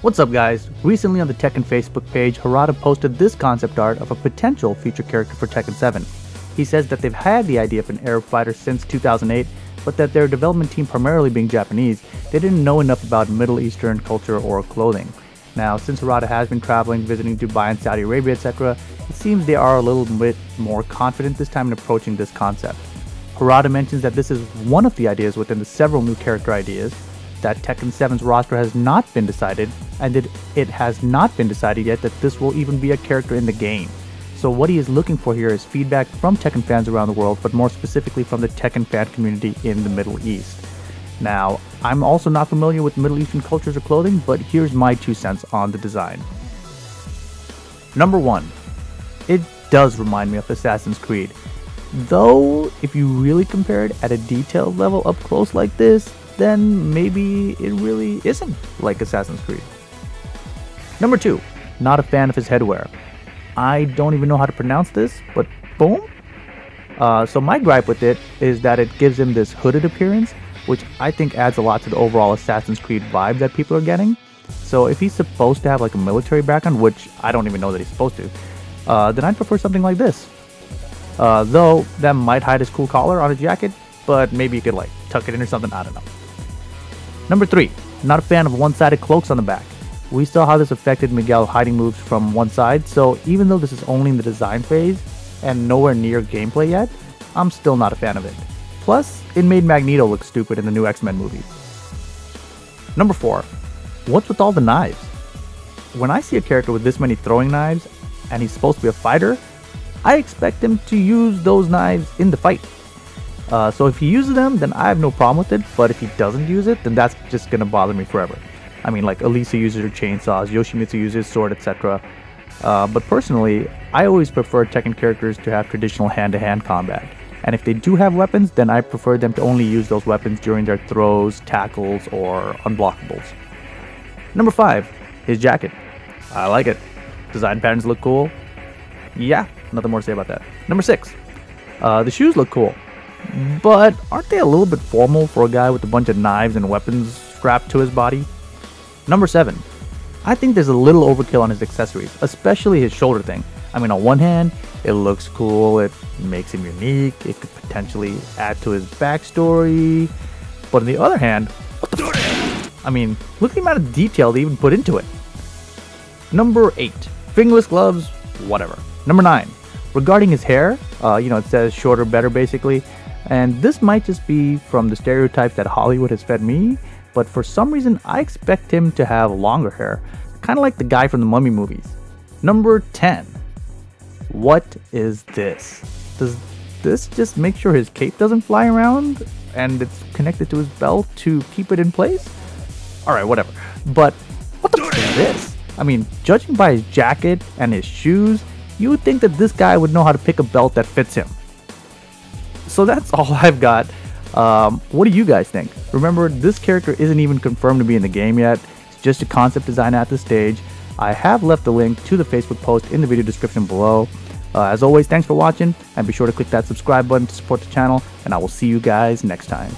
What's up guys? Recently on the Tekken Facebook page, Harada posted this concept art of a potential future character for Tekken 7. He says that they've had the idea of an Arab fighter since 2008, but that their development team primarily being Japanese, they didn't know enough about Middle Eastern culture or clothing. Now, since Harada has been traveling, visiting Dubai and Saudi Arabia, etc., it seems they are a little bit more confident this time in approaching this concept. Harada mentions that this is one of the ideas within the several new character ideas, that Tekken 7's roster has not been decided, and that it has not been decided yet that this will even be a character in the game. So what he is looking for here is feedback from Tekken fans around the world, but more specifically from the Tekken fan community in the Middle East. Now, I'm also not familiar with Middle Eastern cultures or clothing, but here's my 2 cents on the design. Number 1. It does remind me of Assassin's Creed. Though, if you really compare it at a detailed level up close like this, then maybe it really isn't like Assassin's Creed. Number 2. Not a fan of his headwear. I don't even know how to pronounce this, but boom? So my gripe with it is that it gives him this hooded appearance, which I think adds a lot to the overall Assassin's Creed vibe that people are getting. So if he's supposed to have like a military background, which I don't even know that he's supposed to, then I'd prefer something like this. Though that might hide his cool collar on his jacket, but maybe you could like tuck it in or something, I don't know. Number 3. Not a fan of one-sided cloaks on the back. We saw how this affected Miguel's hiding moves from one side, so even though this is only in the design phase and nowhere near gameplay yet, I'm still not a fan of it. Plus, it made Magneto look stupid in the new X-Men movie. Number 4. What's with all the knives? When I see a character with this many throwing knives, and he's supposed to be a fighter, I expect him to use those knives in the fight. So if he uses them, then I have no problem with it, but if he doesn't use it, then that's just gonna bother me forever. I mean, like Elisa uses her chainsaws, Yoshimitsu uses his sword, etc. But personally, I always prefer Tekken characters to have traditional hand-to-hand combat. And if they do have weapons, then I prefer them to only use those weapons during their throws, tackles, or unblockables. Number 5. His jacket. I like it. Design patterns look cool. Yeah, nothing more to say about that. Number 6. The shoes look cool. But aren't they a little bit formal for a guy with a bunch of knives and weapons strapped to his body? Number 7. I think there's a little overkill on his accessories, especially his shoulder thing. I mean, on one hand, it looks cool, it makes him unique, it could potentially add to his backstory. But on the other hand, what the f? I mean, look at the amount of detail they even put into it. Number 8. Fingerless gloves, whatever. Number 9. Regarding his hair, it says shorter better basically. And this might just be from the stereotypes that Hollywood has fed me, but for some reason I expect him to have longer hair, kind of like the guy from the Mummy movies. Number 10. What is this? Does this just make sure his cape doesn't fly around and it's connected to his belt to keep it in place? Alright, whatever. But what the f is this? I mean, judging by his jacket and his shoes, you would think that this guy would know how to pick a belt that fits him. So that's all I've got. What do you guys think? Remember, this character isn't even confirmed to be in the game yet. It's just a concept design at this stage. I have left the link to the Facebook post in the video description below. As always, thanks for watching, and be sure to click that subscribe button to support the channel, and I will see you guys next time.